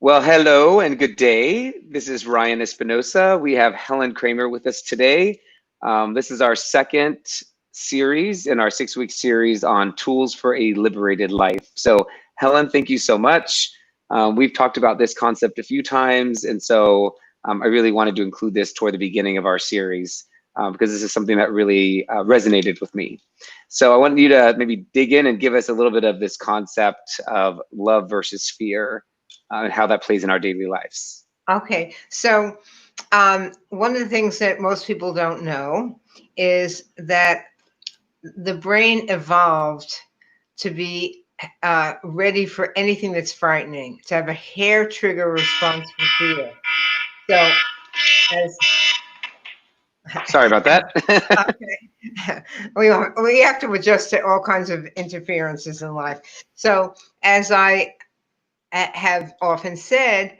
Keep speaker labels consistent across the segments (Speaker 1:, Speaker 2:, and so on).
Speaker 1: Well, hello and good day. This is Ryan Espinosa. We have Helen Kramer with us today. This is our second series in our 6-week series on tools for a liberated life. So, Helen, thank you so much. We've talked about this concept a few times, and so I really wanted to include this toward the beginning of our series because this is something that really resonated with me. So, I want you to maybe dig in and give us a little bit of this concept of love versus fear and how that plays in our daily lives.
Speaker 2: Okay, so one of the things that most people don't know is that the brain evolved to be ready for anything that's frightening, to have a hair trigger response for fear. So, as
Speaker 1: Sorry about that.
Speaker 2: okay, we have to adjust to all kinds of interferences in life. So, as I have often said,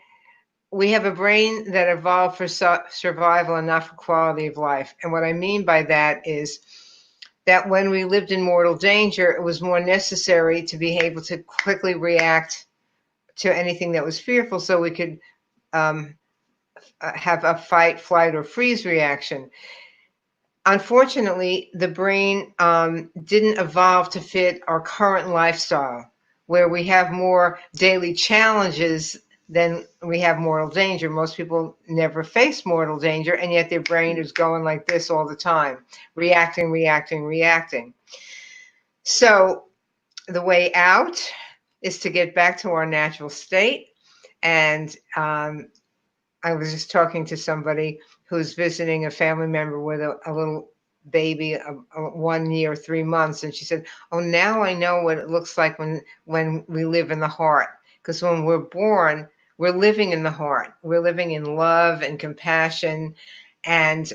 Speaker 2: we have a brain that evolved for survival and not for quality of life. And what I mean by that is that when we lived in mortal danger, it was more necessary to be able to quickly react to anything that was fearful so we could um, have a fight, flight, or freeze reaction. Unfortunately, the brain didn't evolve to fit our current lifestyle, where we have more daily challenges than we have mortal danger. Most people never face mortal danger, and yet their brain is going like this all the time, reacting, reacting, reacting. So the way out is to get back to our natural state. And I was just talking to somebody who's visiting a family member with a little baby, 1 year, 3 months, and she said, "Oh, now I know what it looks like when we live in the heart. Because when we're born, we're living in the heart. We're living in love and compassion, and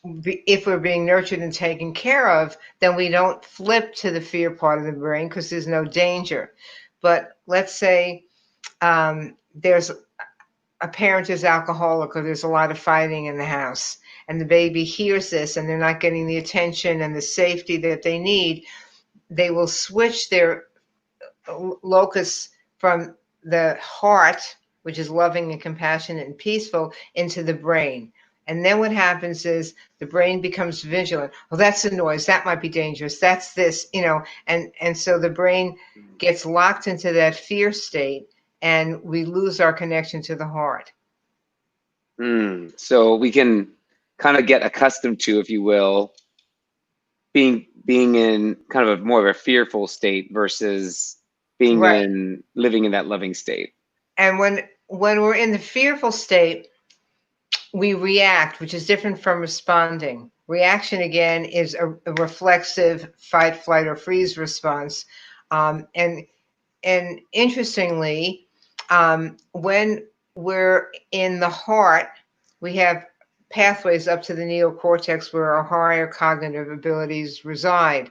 Speaker 2: if we're being nurtured and taken care of, then we don't flip to the fear part of the brain because there's no danger. But let's say there's a parent is alcoholic or there's a lot of fighting in the house and the baby hears this and they're not getting the attention and the safety that they need, they will switch their locus from the heart, which is loving and compassionate and peaceful, into the brain. And then what happens is the brain becomes vigilant. Well, that's a noise. That might be dangerous. That's this, and so the brain gets locked into that fear state and we lose our connection to the heart.
Speaker 1: So we can kind of get accustomed to, if you will, being in kind of a more of a fearful state versus being
Speaker 2: Right.
Speaker 1: in living in that loving state.
Speaker 2: And when we're in the fearful state, we react, which is different from responding. Reaction, again, is a reflexive fight, flight, or freeze response. And interestingly, when we're in the heart, we have pathways up to the neocortex where our higher cognitive abilities reside.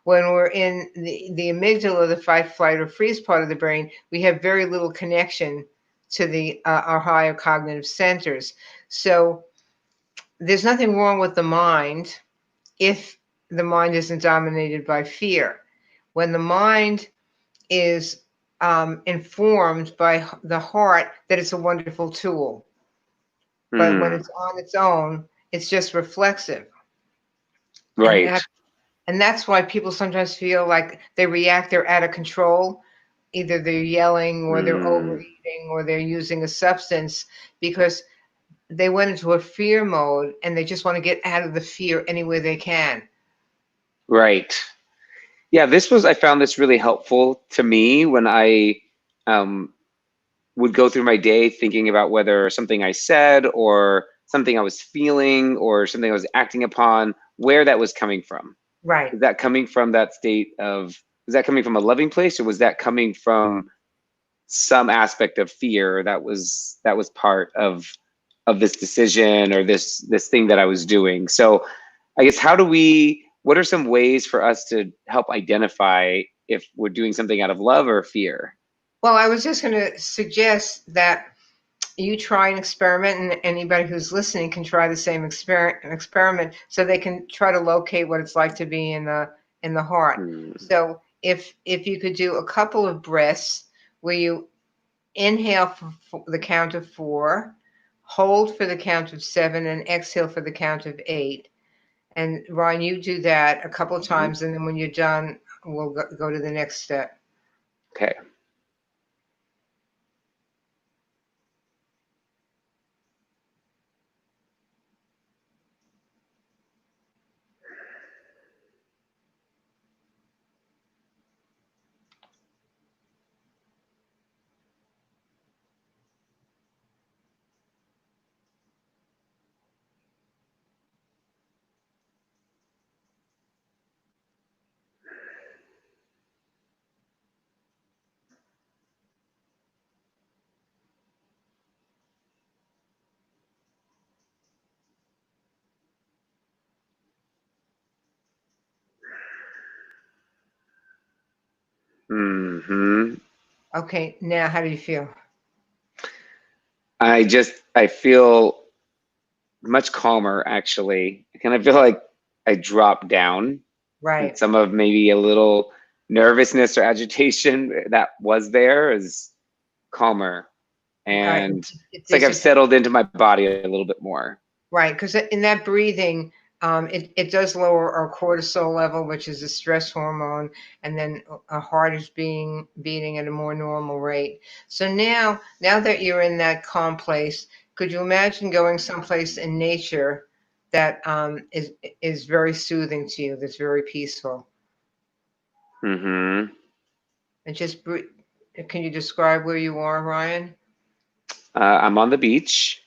Speaker 2: When we're in the amygdala, the fight, flight, or freeze part of the brain, we have very little connection to our higher cognitive centers. So there's nothing wrong with the mind if the mind isn't dominated by fear. When the mind is informed by the heart, that it's a wonderful tool. But when it's on its own, it's just reflexive. And
Speaker 1: Right.
Speaker 2: that, and that's why people sometimes feel like they react, they're out of control. Either they're yelling or they're overeating or they're using a substance because they went into a fear mode and they just want to get out of the fear any way they can.
Speaker 1: Right. Yeah, I found this really helpful to me when I um, would go through my day thinking about whether something I said or something I was feeling or something I was acting upon, where that was coming from.
Speaker 2: Right.
Speaker 1: Is that coming from that state of, was that coming from a loving place, or was that coming from some aspect of fear that was part of this decision or this thing that I was doing? So I guess what are some ways for us to help identify if we're doing something out of love or fear?
Speaker 2: Well, I was just going to suggest that you try an experiment, and anybody who's listening can try the same experiment so they can try to locate what it's like to be in the heart.
Speaker 1: Hmm.
Speaker 2: So if you could do a couple of breaths where you inhale for the count of 4, hold for the count of 7, and exhale for the count of 8. And Ron, you do that a couple of times, and then when you're done, we'll go to the next step.
Speaker 1: Okay. Mm-hmm.
Speaker 2: Okay, now how do you feel?
Speaker 1: I feel much calmer, actually. I kind of feel like I dropped down, and
Speaker 2: Right.
Speaker 1: some of maybe a little nervousness or agitation that was there is calmer.
Speaker 2: Right.
Speaker 1: And
Speaker 2: It
Speaker 1: it's like I've
Speaker 2: disappears.
Speaker 1: settled into my body a little bit more.
Speaker 2: Right, because in that breathing, it does lower our cortisol level, which is a stress hormone, and then our heart is beating at a more normal rate. So now that you're in that calm place, could you imagine going someplace in nature that is very soothing to you, that's very peaceful,
Speaker 1: Mm-hmm.
Speaker 2: and just breathe. Can you describe where you are, Ryan?
Speaker 1: I'm on the beach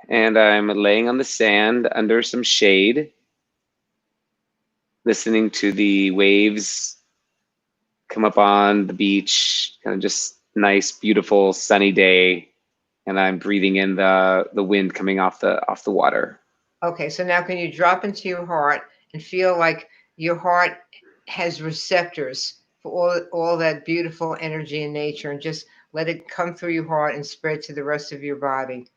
Speaker 1: and I'm laying on the sand under some shade, listening to the waves come up on the beach, kind of just nice, beautiful, sunny day, and I'm breathing in the wind coming off the water.
Speaker 2: Okay, so now can you drop into your heart and feel like your heart has receptors for all that beautiful energy in nature, and just let it come through your heart and spread to the rest of your body.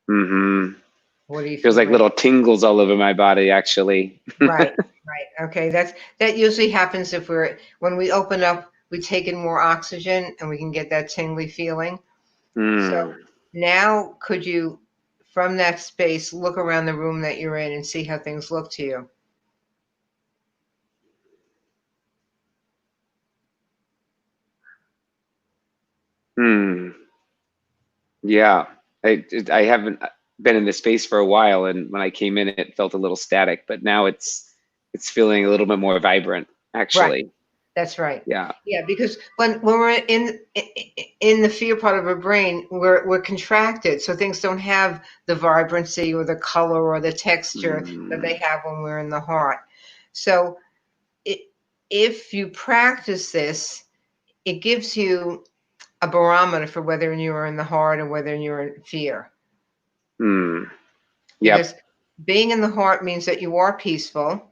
Speaker 1: Mm-hmm.
Speaker 2: What are you
Speaker 1: Feels like
Speaker 2: feeling?
Speaker 1: little tingles all over my body, actually.
Speaker 2: Right, right. Okay, that usually happens if when we open up, we take in more oxygen and we can get that tingly feeling. So
Speaker 1: Mm.
Speaker 2: now could you, from that space, look around the room that you're in and see how things look to you?
Speaker 1: Mm. Yeah, I haven't been in this space for a while, and when I came in, it felt a little static, but now it's feeling a little bit more vibrant,
Speaker 2: Right.
Speaker 1: actually.
Speaker 2: That's right.
Speaker 1: Yeah.
Speaker 2: Yeah, because when we're in the fear part of our brain, we're contracted, so things don't have the vibrancy or the color or the texture that they
Speaker 1: Mm.
Speaker 2: have when we're in the heart. So it, if you practice this, it gives you a barometer for whether you're in the heart or whether you're in fear.
Speaker 1: Mm.
Speaker 2: Because
Speaker 1: Yep.
Speaker 2: being in the heart means that you are peaceful,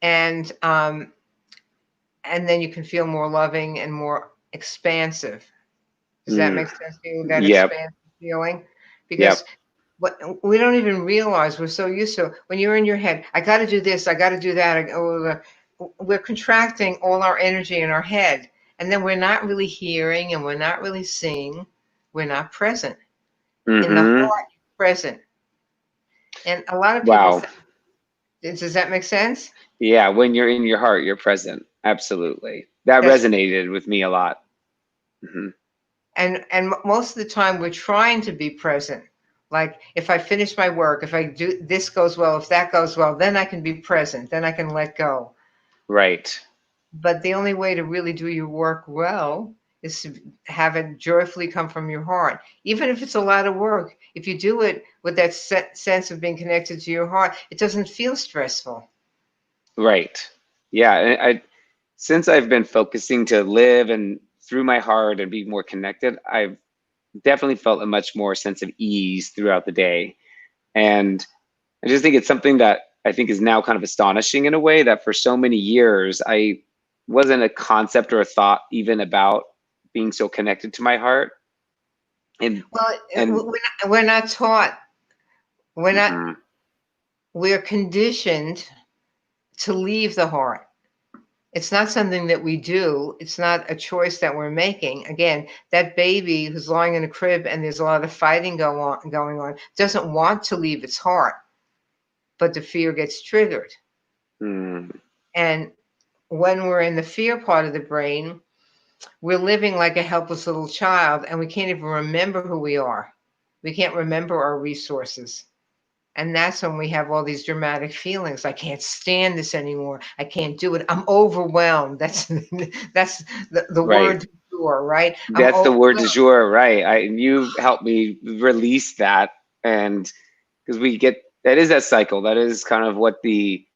Speaker 2: and then you can feel more loving and more expansive. Does that
Speaker 1: Mm.
Speaker 2: make sense to you, that
Speaker 1: Yep.
Speaker 2: expansive feeling? Because
Speaker 1: Yep.
Speaker 2: what we don't even realize, we're so used to when you're in your head, I got to do this, I got to do that. We're contracting all our energy in our head, and then we're not really hearing and we're not really seeing. We're not present. In the
Speaker 1: Mm-hmm.
Speaker 2: heart, you're present. And a lot of people
Speaker 1: Wow.
Speaker 2: think, does that make sense?
Speaker 1: Yeah, when you're in your heart, you're present. Absolutely. That
Speaker 2: That's
Speaker 1: resonated with me a lot. Hmm.
Speaker 2: and most of the time we're trying to be present. Like if I finish my work, if I do this goes well, if that goes well, then I can be present, then I can let go.
Speaker 1: Right.
Speaker 2: But the only way to really do your work well is to have it joyfully come from your heart. Even if it's a lot of work, if you do it with that sense of being connected to your heart, it doesn't feel stressful.
Speaker 1: Right. Yeah. And since I've been focusing to live and through my heart and be more connected, I've definitely felt a much more sense of ease throughout the day. And I just think it's something that I think is now kind of astonishing in a way that for so many years I wasn't a concept or a thought even about being so connected to my heart. And
Speaker 2: Well,
Speaker 1: and
Speaker 2: we're not taught. We're not.
Speaker 1: mhm,
Speaker 2: We're conditioned to leave the heart. It's not something that we do. It's not a choice that we're making. Again, that baby who's lying in a crib and there's a lot of fighting going on doesn't want to leave its heart, but the fear gets triggered.
Speaker 1: mm,
Speaker 2: And when we're in the fear part of the brain, we're living like a helpless little child and we can't even remember who we are. We can't remember our resources. And that's when we have all these dramatic feelings. I can't stand this anymore. I can't do it. I'm overwhelmed. That's the
Speaker 1: right.
Speaker 2: word du jour, right? I'm
Speaker 1: That's the word du
Speaker 2: overwhelmed.
Speaker 1: jour, right? And you helped me release that, and because we get that is that cycle. That is kind of what the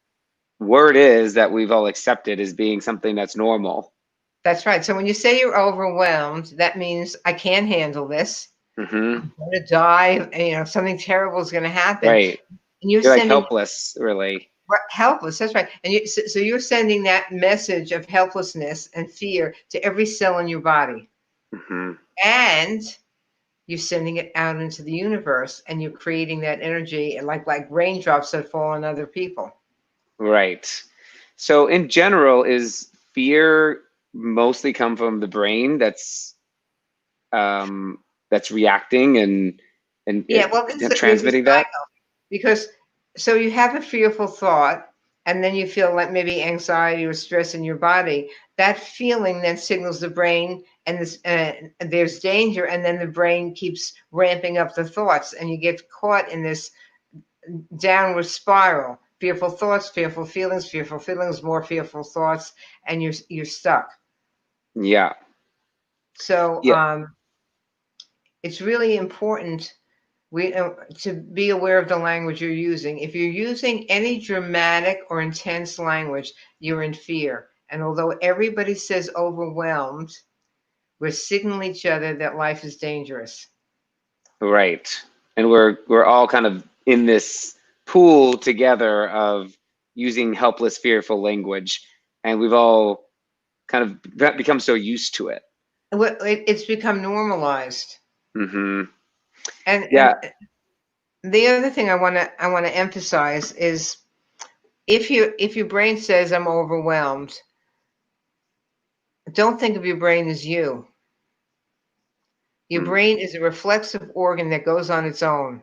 Speaker 1: word is that we've all accepted as being something that's normal.
Speaker 2: That's right. So when you say you're overwhelmed, that means I can't handle this.
Speaker 1: Hmm.
Speaker 2: I'm going to die. Something terrible is going to happen.
Speaker 1: Right.
Speaker 2: And you're
Speaker 1: You're like
Speaker 2: sending
Speaker 1: helpless, really.
Speaker 2: helpless. That's right. And so you're sending that message of helplessness and fear to every cell in your body.
Speaker 1: Hmm.
Speaker 2: And you're sending it out into the universe and you're creating that energy and like raindrops that fall on other people.
Speaker 1: Right. So in general, is fear mostly come from the brain um, that's reacting and
Speaker 2: Yeah, well, there's a
Speaker 1: transmitting that?
Speaker 2: cycle because so you have a fearful thought and then you feel like maybe anxiety or stress in your body. That feeling then signals the brain and there's danger, and then the brain keeps ramping up the thoughts and you get caught in this downward spiral. Fearful feelings, more fearful thoughts, and you're stuck.
Speaker 1: Yeah.
Speaker 2: So
Speaker 1: Yeah.
Speaker 2: it's really important to be aware of the language you're using. If you're using any dramatic or intense language, you're in fear. And although everybody says overwhelmed, we're signaling each other that life is dangerous.
Speaker 1: Right. And we're all kind of in this pool together of using helpless, fearful language, and we've all kind of become so used to it.
Speaker 2: It's become normalized.
Speaker 1: Hmm.
Speaker 2: And
Speaker 1: Yeah.
Speaker 2: the other thing I want to emphasize is if your brain says I'm overwhelmed, don't think of your brain as you. Your
Speaker 1: Mm.
Speaker 2: brain is a reflexive organ that goes on its own.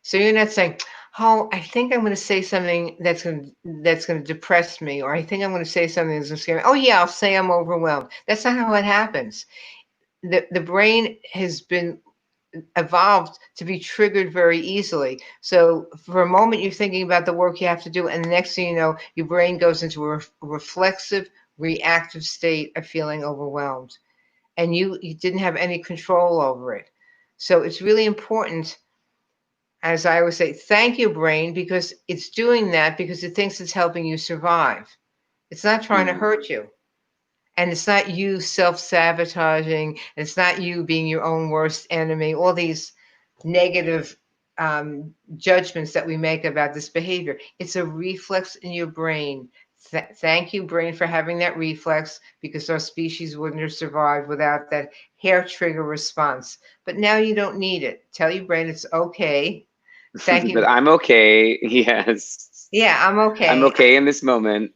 Speaker 2: So you're not saying, "Oh, I think I'm going to say something that's going to depress me," or "I think I'm going to say something that's going to scare me." Oh yeah, I'll say I'm overwhelmed. That's not how it happens. The brain has been evolved to be triggered very easily. So for a moment, you're thinking about the work you have to do, and the next thing you know, your brain goes into a reflexive, reactive state of feeling overwhelmed, and you didn't have any control over it. So it's really important, as I always say, thank your brain because it's doing that because it thinks it's helping you survive. It's not trying to
Speaker 1: Mm.
Speaker 2: hurt you. And it's not you self-sabotaging. And it's not you being your own worst enemy. All these negative judgments that we make about this behavior. It's a reflex in your brain. Thank you, brain, for having that reflex because our species wouldn't have survived without that hair trigger response. But now you don't need it. Tell your brain it's okay. Thank you.
Speaker 1: But I'm okay. Yes.
Speaker 2: Yeah, I'm
Speaker 1: I'm
Speaker 2: okay.
Speaker 1: okay in this moment.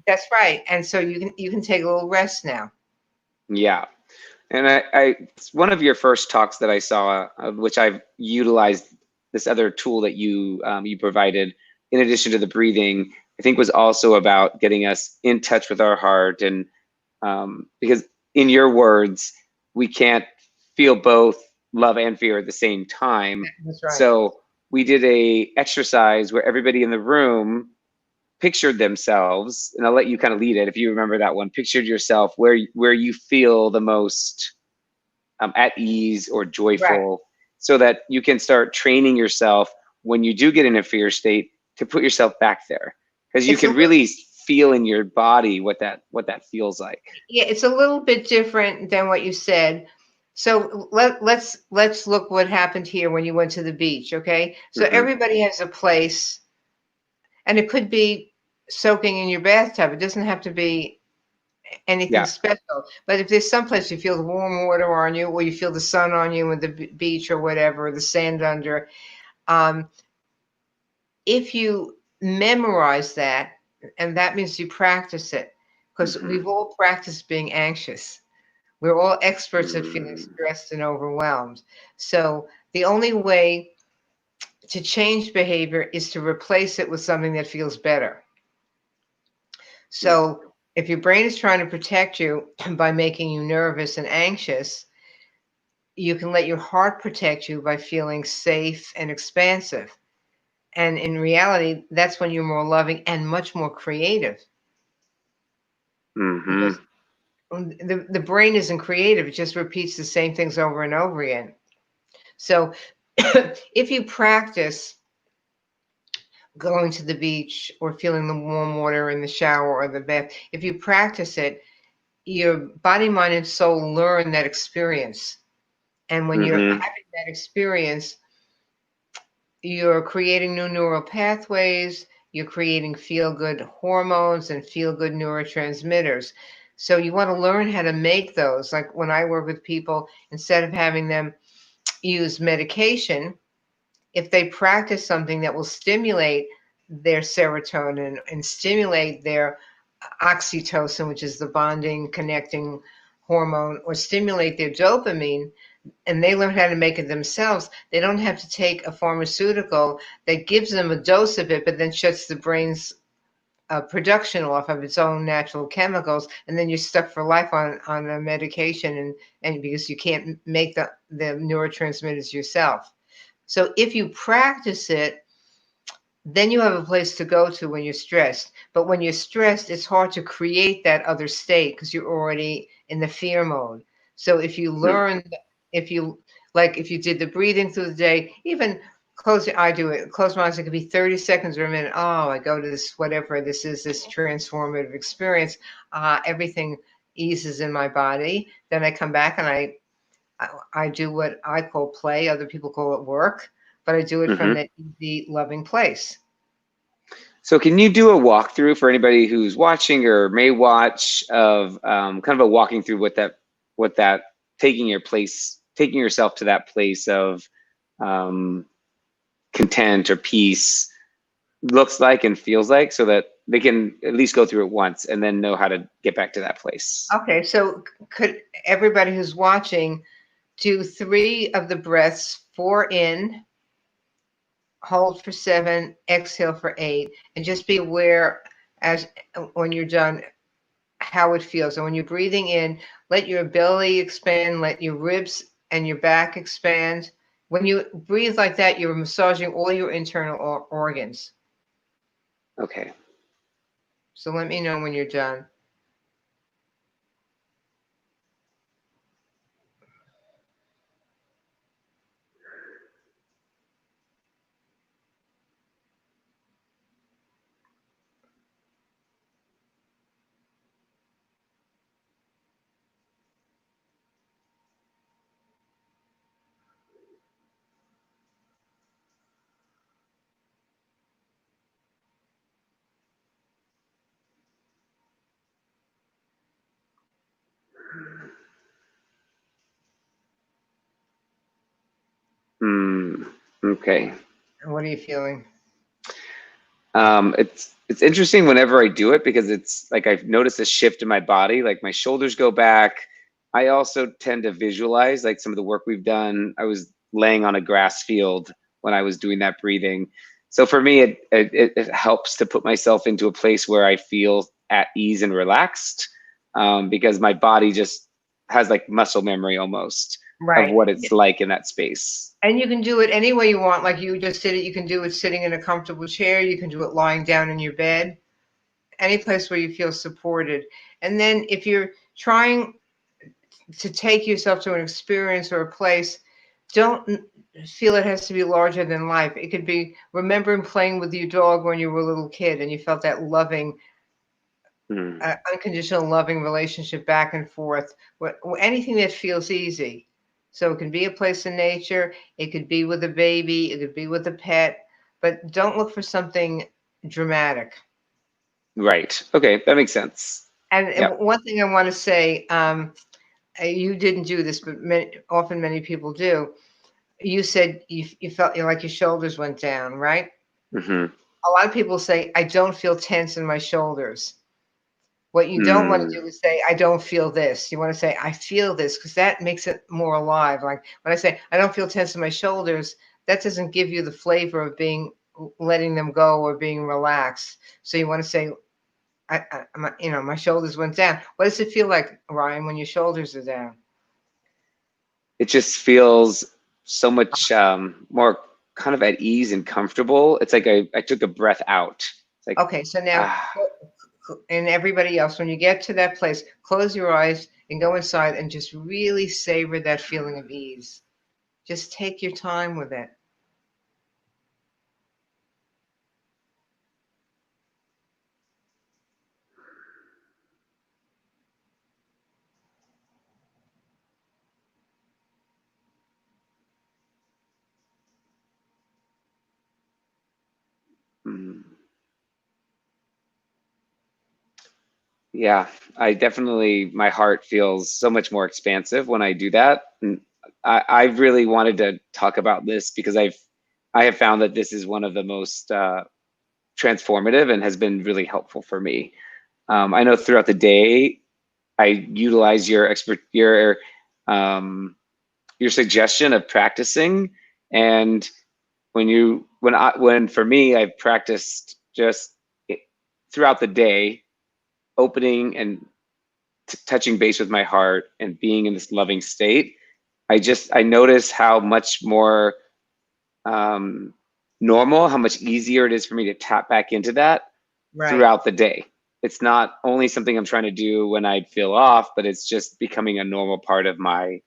Speaker 2: That's right. And so you can take a little rest now.
Speaker 1: Yeah. And it's one of your first talks that I saw, which I've utilized this other tool that you provided, in addition to the breathing, I think was also about getting us in touch with our heart, and because in your words, we can't feel both love and fear at the same time.
Speaker 2: That's right.
Speaker 1: So we did a exercise where everybody in the room pictured themselves, and I'll let you kind of lead it if you remember that one. Pictured yourself where you feel the most at ease or
Speaker 2: Right.
Speaker 1: joyful, so that you can start training yourself when you do get in a fear state to put yourself back there, because you
Speaker 2: It's a
Speaker 1: can
Speaker 2: little,
Speaker 1: really feel in your body what that feels like.
Speaker 2: yeah, it's a little bit different than what you said. So let's look what happened here when you went to the beach, okay? So
Speaker 1: Hmm.
Speaker 2: everybody has a place, and it could be soaking in your bathtub. It doesn't have to be anything
Speaker 1: Yeah.
Speaker 2: special. But if there's someplace you feel the warm water on you, or you feel the sun on you, and the beach or whatever, the sand under, um, if you memorize that, and that means you practice it, because
Speaker 1: Mm-hmm.
Speaker 2: we've all practiced being anxious. We're all experts at feeling
Speaker 1: Mm.
Speaker 2: stressed and overwhelmed. So the only way to change behavior is to replace it with something that feels better.
Speaker 1: Yeah.
Speaker 2: So if your brain is trying to protect you by making you nervous and anxious, you can let your heart protect you by feeling safe and expansive. And in reality, that's when you're more loving and much more creative,
Speaker 1: Mm-hmm.
Speaker 2: because the brain isn't creative, it just repeats the same things over and over again. So if you practice going to the beach or feeling the warm water in the shower or the bath, if you practice it, your body, mind, and soul learn that experience. And when you're
Speaker 1: Mm-hmm.
Speaker 2: having that experience, you're creating new neural pathways, you're creating feel good hormones and feel good neurotransmitters. So you want to learn how to make those. Like when I work with people, instead of having them use medication, if they practice something that will stimulate their serotonin and stimulate their oxytocin, which is the bonding, connecting hormone, or stimulate their dopamine, and they learn how to make it themselves, they don't have to take a pharmaceutical that gives them a dose of it, but then shuts the brain's production off of its own natural chemicals, and then you're stuck for life on a medication, and because you can't make the neurotransmitters yourself. So if you practice it, then you have a place to go to when you're stressed. But when you're stressed, it's hard to create that other state because you're already in the fear mode. So if you learn, if you if you did the breathing through the day, even close your, I do it, close my eyes, it could be 30 seconds or a minute. Oh, I go to this, whatever this is, this transformative experience. Everything eases in my body. Then I come back and I do what I call play. Other people call it work, but I do it from
Speaker 1: Mm-hmm.
Speaker 2: that easy, loving place.
Speaker 1: So can you do a walkthrough for anybody who's watching or may watch of kind of a walking through what that taking yourself to that place of um, content or peace looks like and feels like, so that they can at least go through it once and then know how to get back to that place.
Speaker 2: Okay, so could everybody who's watching do 3 of the breaths, 4 in, hold for 7, exhale for 8, and just be aware as when you're done how it feels. And when you're breathing in, let your belly expand, let your ribs and your back expand. When you breathe like that, you're massaging all your internal organs.
Speaker 1: Okay.
Speaker 2: So let me know when you're done.
Speaker 1: Hmm. Okay.
Speaker 2: What are you feeling?
Speaker 1: It's interesting whenever I do it, because it's like I've noticed a shift in my body, like my shoulders go back. I also tend to visualize like some of the work we've done. I was laying on a grass field when I was doing that breathing. So for me, it helps to put myself into a place where I feel at ease and relaxed, because my body just has like muscle memory almost of
Speaker 2: Right.
Speaker 1: what it's like in that space.
Speaker 2: And you can do it any way you want. Like you just did it. You can do it sitting in a comfortable chair. You can do it lying down in your bed, any place where you feel supported. And then if you're trying to take yourself to an experience or a place, don't feel it has to be larger than life. It could be remembering playing with your dog when you were a little kid and you felt that loving,
Speaker 1: Hmm.
Speaker 2: unconditional loving relationship back and forth. Anything that feels easy. So it can be a place in nature, it could be with a baby, it could be with a pet, but don't look for something dramatic.
Speaker 1: Right. Okay, that makes sense.
Speaker 2: And
Speaker 1: Yep.
Speaker 2: one thing I want to say, you didn't do this, but often many people do. You said you felt like your shoulders went down, right?
Speaker 1: Hmm.
Speaker 2: A lot of people say, I don't feel tense in my shoulders. What you don't want to
Speaker 1: Mm.
Speaker 2: do is say, I don't feel this. You want to say, I feel this, because that makes it more alive. Like when I say, I don't feel tense in my shoulders, that doesn't give you the flavor of being letting them go or being relaxed. So you want to say, my shoulders went down. What does it feel like, Ryan, when your shoulders are down?
Speaker 1: It just feels so much more kind of at ease and comfortable. It's like I took a breath out. It's like,
Speaker 2: Okay, so now,
Speaker 1: ah.
Speaker 2: and everybody else, when you get to that place, close your eyes and go inside and just really savor that feeling of ease. Just take your time with it.
Speaker 1: Mm. Yeah, I definitely, my heart feels so much more expansive when I do that. And I really wanted to talk about this because I have found that this is one of the most transformative and has been really helpful for me. I know throughout the day, I utilize your suggestion of practicing, and when for me, I've practiced just throughout the day, opening and touching base with my heart and being in this loving state. I notice how much more um, normal, how much easier it is for me to tap back into that
Speaker 2: Right.
Speaker 1: throughout the day. It's not only something I'm trying to do when I feel off, but it's just becoming a normal part of my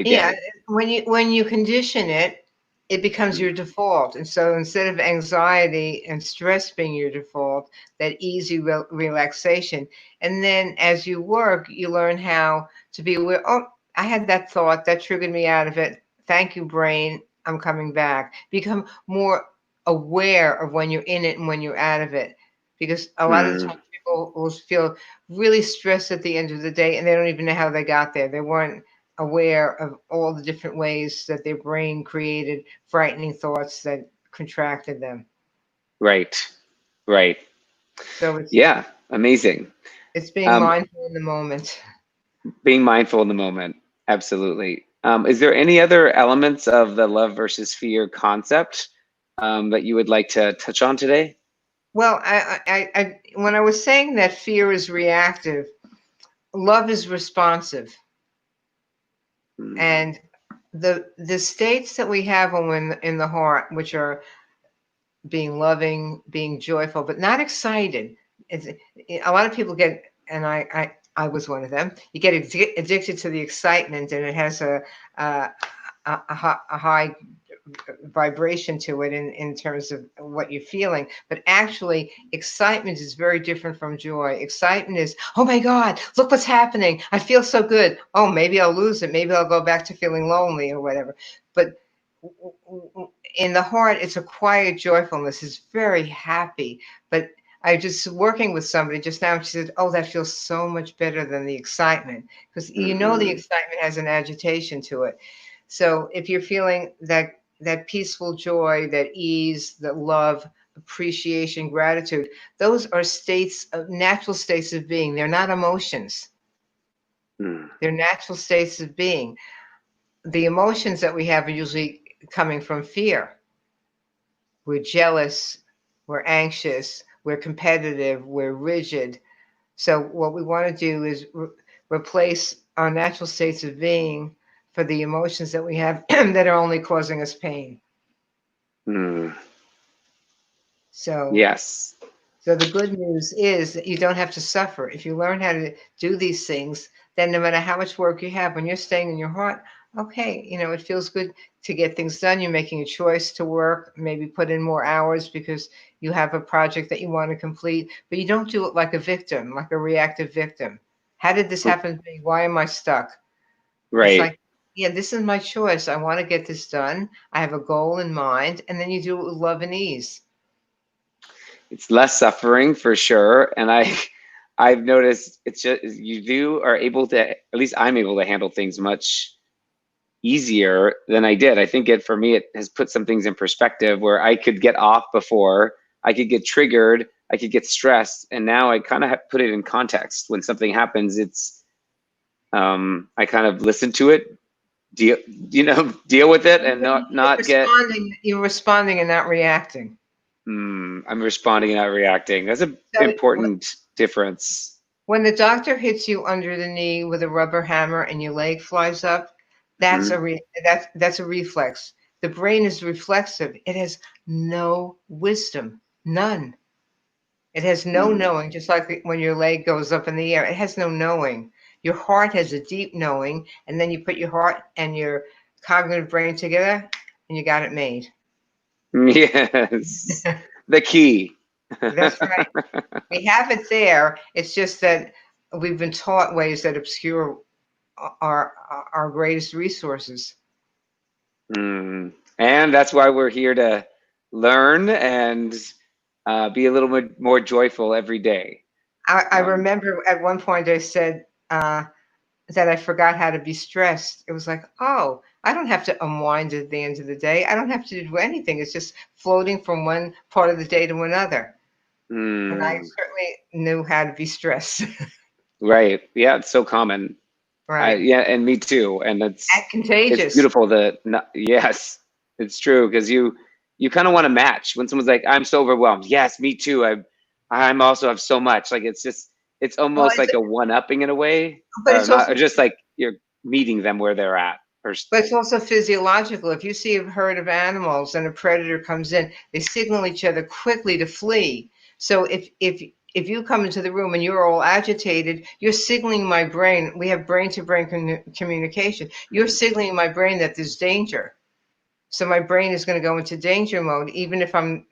Speaker 2: Yeah,
Speaker 1: day.
Speaker 2: when you condition it, it becomes your default. And so instead of anxiety and stress being your default, that easy relaxation. And then as you work, you learn how to be aware. Oh, I had that thought that triggered me out of it. Thank you, brain. I'm coming back. Become more aware of when you're in it and when you're out of it. Because a lot of the
Speaker 1: Mm,
Speaker 2: times people will feel really stressed at the end of the day and they don't even know how they got there. They weren't aware of all the different ways that their brain created frightening thoughts that contracted them.
Speaker 1: right, right.
Speaker 2: So
Speaker 1: Yeah, amazing.
Speaker 2: it's being
Speaker 1: Um,
Speaker 2: mindful in the moment.
Speaker 1: being mindful in the moment. Absolutely. Is there any other elements of the love versus fear concept that you would like to touch on today?
Speaker 2: Well, when I was saying that fear is reactive, love is responsive,
Speaker 1: Mm,
Speaker 2: and the states that we have when we're in the heart, which are being loving, being joyful, but not excited. It's, a lot of people get, and I was one of them. You get addicted to the excitement, and it has a, a high vibration to it in terms of what you're feeling. But actually, excitement is very different from joy. Excitement is, oh my God, look what's happening. I feel so good. Oh, maybe I'll lose it. Maybe I'll go back to feeling lonely or whatever. But in the heart, it's a quiet joyfulness. It's very happy. But I just working with somebody just now, she said, oh, that feels so much better than the excitement. Because the
Speaker 1: mhm,
Speaker 2: excitement has an agitation to it. So if you're feeling that peaceful joy, that ease, that love, appreciation, gratitude, those are states of natural states of being. They're not emotions.
Speaker 1: mm,
Speaker 2: They're natural states of being. The emotions that we have are usually coming from fear. We're jealous, we're anxious, we're competitive, we're rigid. So what we want to do is replace our natural states of being for the emotions that we have that are only causing us pain.
Speaker 1: mm.
Speaker 2: So
Speaker 1: Yes.
Speaker 2: So the good news is that you don't have to suffer. If you learn how to do these things, then no matter how much work you have, when you're staying in your heart, okay, it feels good to get things done. You're making a choice to work, maybe put in more hours because you have a project that you want to complete, but you don't do it like a victim, like a reactive victim. How did this happen to me? Why am I stuck? It's
Speaker 1: Right.
Speaker 2: like, yeah, this is my choice. I want to get this done. I have a goal in mind, and then you do it with love and ease.
Speaker 1: It's less suffering for sure. And I've noticed it's just you are able to, at least I'm able to handle things much easier than I did. I think for me, it has put some things in perspective where I could get off before, I could get triggered, I could get stressed, and now I kind of put it in context. When something happens, I kind of listen to it, deal with it, and not get.
Speaker 2: You're responding and not reacting.
Speaker 1: I'm responding and not reacting. That's an
Speaker 2: So
Speaker 1: important difference.
Speaker 2: when the doctor hits you under the knee with a rubber hammer and your leg flies up, that's
Speaker 1: Mhm.
Speaker 2: that's a reflex. The brain is reflexive. It has no wisdom, none. It has no
Speaker 1: Mm.
Speaker 2: knowing, just like when your leg goes up in the air. It has no knowing. Your heart has a deep knowing, and then you put your heart and your cognitive brain together, and you got it made.
Speaker 1: Yes, the key.
Speaker 2: That's right. We have it there. It's just that we've been taught ways that obscure our greatest resources.
Speaker 1: Mm. And that's why we're here to learn and be a little bit more joyful every day.
Speaker 2: I
Speaker 1: Um,
Speaker 2: remember at one point I said that I forgot how to be stressed. It was like, oh, I don't have to unwind at the end of the day. I don't have to do anything. It's just floating from one part of the day to another. And I
Speaker 1: mm,
Speaker 2: certainly knew how to be stressed.
Speaker 1: right. Yeah, it's so common.
Speaker 2: Right.
Speaker 1: Yeah, and me too. And
Speaker 2: And
Speaker 1: it's
Speaker 2: contagious.
Speaker 1: beautiful yes, it's true because you kind of want to match when someone's like, I'm so overwhelmed. Yes, me too. I'm also have so much. Like it's
Speaker 2: Well,
Speaker 1: almost like a one-upping in a way,
Speaker 2: but
Speaker 1: or
Speaker 2: it's
Speaker 1: not,
Speaker 2: also
Speaker 1: or just like you're meeting them where they're at. Or
Speaker 2: But it's also physiological. If you see a herd of animals and a predator comes in, they signal each other quickly to flee. So if you come into the room and you're all agitated, you're signaling my brain. We have brain to brain communication. You're signaling my brain that there's danger. So my brain is going to go into danger mode, even if I'm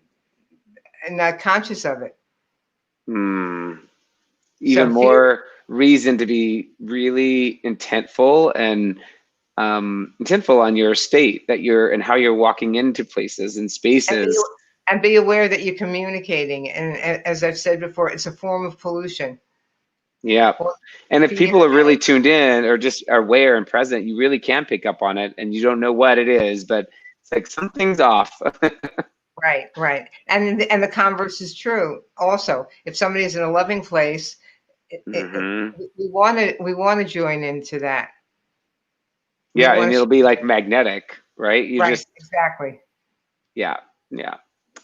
Speaker 2: not conscious of it.
Speaker 1: mm,
Speaker 2: So
Speaker 1: even
Speaker 2: fear
Speaker 1: more reason to be really intentful and intentful on your state that you're and how you're walking into places and
Speaker 2: and be,
Speaker 1: spaces.
Speaker 2: and be aware that you're communicating. And as I've said before, it's a form of pollution.
Speaker 1: Yeah.
Speaker 2: Or
Speaker 1: And if
Speaker 2: fear,
Speaker 1: people are really tuned in or just are aware and present, you really can pick up on it and you don't know what it is, but it's like something's off.
Speaker 2: right, right. And the converse is true also. If somebody is in a loving place,
Speaker 1: Hmm.
Speaker 2: we want to join into that. We
Speaker 1: Yeah, and
Speaker 2: want to
Speaker 1: it'll be like magnetic, right? You
Speaker 2: right,
Speaker 1: just,
Speaker 2: exactly.
Speaker 1: yeah, yeah.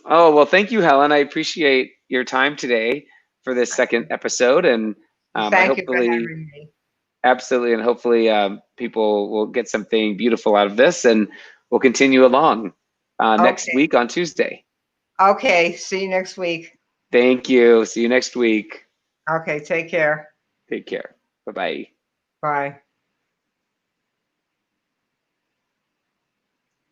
Speaker 1: Oh, well, thank you, Helen. I appreciate your time today for this second episode. And I
Speaker 2: Thank you for
Speaker 1: hopefully,
Speaker 2: having me.
Speaker 1: absolutely, and hopefully people will get something beautiful out of this and we'll continue along next
Speaker 2: Okay.
Speaker 1: week on Tuesday.
Speaker 2: Okay. See you next week.
Speaker 1: Thank you. See you next week.
Speaker 2: Okay. Take care.
Speaker 1: Take care. Bye bye.
Speaker 2: Bye.